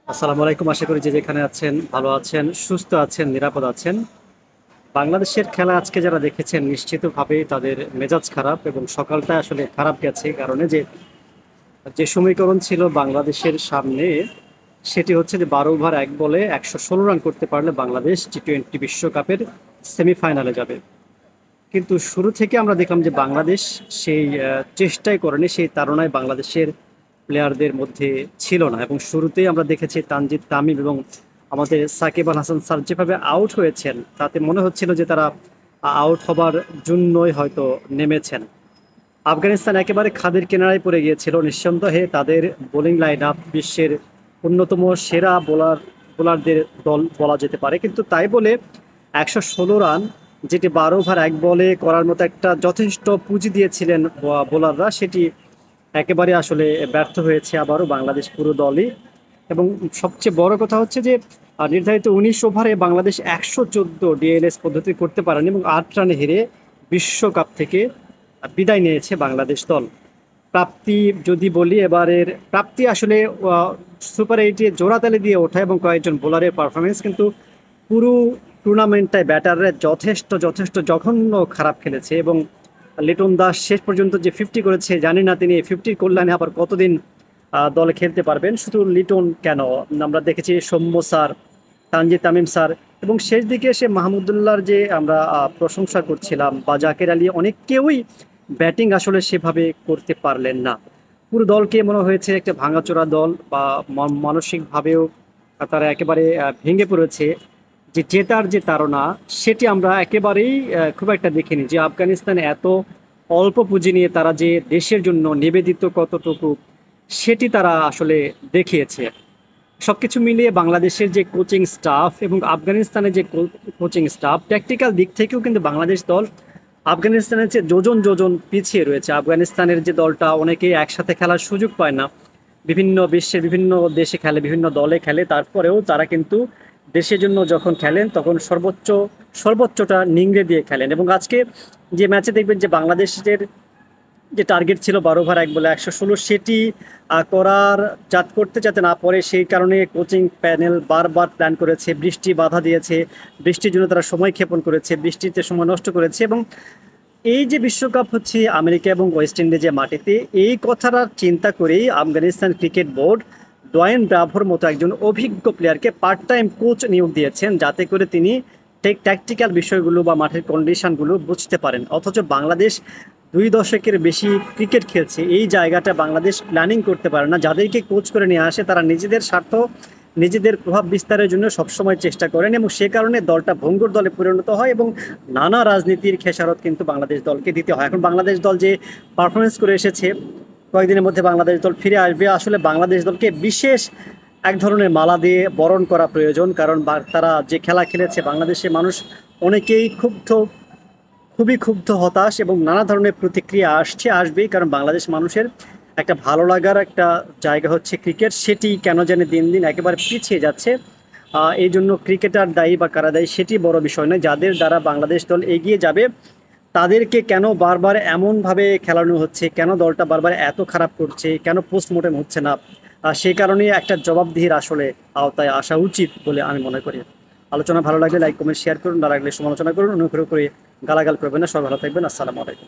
আসসালামু আলাইকুম। আশা করি যে যেখানে আছেন ভালো আছেন, সুস্থ আছেন, নিরাপদ আছেন। বাংলাদেশের খেলা আজকে যারা দেখেছেন নিশ্চিতভাবেই তাদের মেজাজ খারাপ এবং সকালটা আসলে খারাপ গেছে। কারণে যে সমীকরণ ছিল বাংলাদেশের সামনে সেটি হচ্ছে যে ১২ ওভার ১ বলে ১১৬ রান করতে পারলে বাংলাদেশ টি-টোয়েন্টি বিশ্বকাপের সেমিফাইনালে যাবে। কিন্তু শুরু থেকে আমরা দেখলাম যে বাংলাদেশ সেই চেষ্টাই করেনি, সেই তাড়নায় বাংলাদেশের প্লেয়ারদের মধ্যে ছিল না। এবং শুরুতেই আমরা দেখেছি তানজিদ তামিম এবং আমাদের সাকিব আল হাসান স্যার যেভাবে আউট হয়েছেন তাতে মনে হচ্ছিল যে তারা আউট হবার জন্যই হয়তো নেমেছেন। আফগানিস্তান একেবারে খাদের কিনারায় পড়ে গিয়েছিল। নিঃসন্দেহে তাদের বোলিং লাইন আপ বিশ্বের অন্যতম সেরা বোলারদের দল বলা যেতে পারে, কিন্তু তাই বলে ১১৬ রান, যেটি ১২ ওভার ১ বলে করার মতো একটা যথেষ্ট পুঁজি দিয়েছিলেন বোলাররা, সেটি একেবারে আসলে ব্যর্থ হয়েছে আবারও বাংলাদেশ পুরো দলই। এবং সবচেয়ে বড় কথা হচ্ছে যে নির্ধারিত ১৯ ওভারে বাংলাদেশ ১১৪ ডিএলএস পদ্ধতি করতে পারেনি এবং ৮ রানে হেরে বিশ্বকাপ থেকে বিদায় নিয়েছে বাংলাদেশ দল। প্রাপ্তি যদি বলি, এবারের প্রাপ্তি আসলে সুপার এইটে জোড়াতালি দিয়ে ওঠা এবং কয়েকজন বোলারের পারফরমেন্স, কিন্তু পুরো টুর্নামেন্টটায় ব্যাটাররা যথেষ্ট যথেষ্ট জঘন্য খারাপ খেলেছে। এবং লিটন দাস শেষ পর্যন্ত যে 50 করেছে, জানি না তিনি 50-র কল্যাণে আবার কতদিন দলে খেলতে পারবেন। শুধু লিটন কেন, আমরা দেখেছি সৌম্য স্যার, তানজিদ তামিম স্যার এবং শেষ দিকে এসে মাহমুদুল্লাহর যে আমরা প্রশংসা করছিলাম বা জাকের আলী, অনেক কেউই ব্যাটিং আসলে সেভাবে করতে পারলেন না। পুরো দলকে মনে হয়েছে একটা ভাঙাচোরা দল বা মানসিকভাবেও তারা একেবারে ভেঙে পড়েছে। যে জেতার যে তাড়না সেটি আমরা একেবারেই খুব একটা দেখিনি। যে আফগানিস্তান এত অল্প পুঁজি নিয়ে তারা যে দেশের জন্য নিবেদিত কতটুকু, সেটি তারা আসলে দেখিয়েছে। সবকিছু মিলিয়ে বাংলাদেশের যে কোচিং স্টাফ এবং আফগানিস্তানের যে কোচিং স্টাফ, ট্যাকটিক্যাল দিক থেকেও কিন্তু বাংলাদেশ দল আফগানিস্তানের চেয়ে যোজন যোজন পিছিয়ে রয়েছে। আফগানিস্তানের যে দলটা, অনেকেই একসাথে খেলার সুযোগ পায় না, বিভিন্ন বিশ্বের বিভিন্ন দেশে খেলে, বিভিন্ন দলে খেলে, তারপরেও তারা কিন্তু দেশের জন্য যখন খেলেন তখন সর্বোচ্চটা নিংড়ে দিয়ে খেলেন। এবং আজকে যে ম্যাচে দেখবেন যে বাংলাদেশের যে টার্গেট ছিল ১২ ওভার ১ বলে ১১৬, সেটি করার করতে যাতে না পারে সেই কারণে কোচিং প্যানেল বারবার প্ল্যান করেছে, বৃষ্টি বাধা দিয়েছে, বৃষ্টির জন্য তারা সময় ক্ষেপণ করেছে, বৃষ্টিতে সময় নষ্ট করেছে। এবং এই যে বিশ্বকাপ হচ্ছে আমেরিকা এবং ওয়েস্ট ইন্ডিজের মাটিতে, এই কথাটা চিন্তা করেই আফগানিস্তান ক্রিকেট বোর্ড ডোয়েন ব্রাভোর মতো একজন অভিজ্ঞ প্লেয়ারকে পার্ট টাইম কোচ নিয়োগ দিয়েছেন, যাতে করে তিনি ট্যাকটিক্যাল বিষয়গুলো বা মাঠের কন্ডিশনগুলো বুঝতে পারেন। অথচ বাংলাদেশ ২ দশকের বেশি ক্রিকেট খেলছে, এই জায়গাটা বাংলাদেশ প্ল্যানিং করতে পারে না। যাদেরকে কোচ করে নিয়ে আসে তারা নিজেদের স্বার্থ, নিজেদের প্রভাব বিস্তারের জন্য সবসময় চেষ্টা করেন এবং সে কারণে দলটা ভঙ্গুর দলে পরিণত হয় এবং নানা রাজনীতির খেসারত কিন্তু বাংলাদেশ দলকে দিতে হয়। এখন বাংলাদেশ দল যে পারফরমেন্স করে এসেছে, কয়েকদিনের মধ্যে বাংলাদেশ দল ফিরে আসবে, আসলে বাংলাদেশ দলকে বিশেষ এক ধরনের মালা দিয়ে বরণ করা প্রয়োজন। কারণ তারা যে খেলা খেলেছে, বাংলাদেশের মানুষ অনেকেই খুবই ক্ষুব্ধ, হতাশ এবং নানা ধরনের প্রতিক্রিয়া আসবেই। কারণ বাংলাদেশ মানুষের একটা ভালো লাগার একটা জায়গা হচ্ছে ক্রিকেট, সেটি কেন জানি দিন দিন একেবারে পিছিয়ে যাচ্ছে। এই জন্য ক্রিকেটার দায়ী বা কারা দায়ী সেটি বড় বিষয় নয়, যাদের দ্বারা বাংলাদেশ দল এগিয়ে যাবে তাদেরকে কেন বারবার এমনভাবে খেলানো হচ্ছে, কেন দলটা বারবার এত খারাপ করছে, কেন পোস্টমর্টেম হচ্ছে না, সেই কারণেই একটা জবাবদিহির আসলে আওতায় আসা উচিত বলে আমি মনে করি। আলোচনা ভালো লাগলে লাইক কমেন্ট শেয়ার করুন, না লাগলে সমালোচনা করুন, অনুগ্রহ করে গালাগাল করবেন না। সবাই ভালো থাকবেন। আসসালামু আলাইকুম।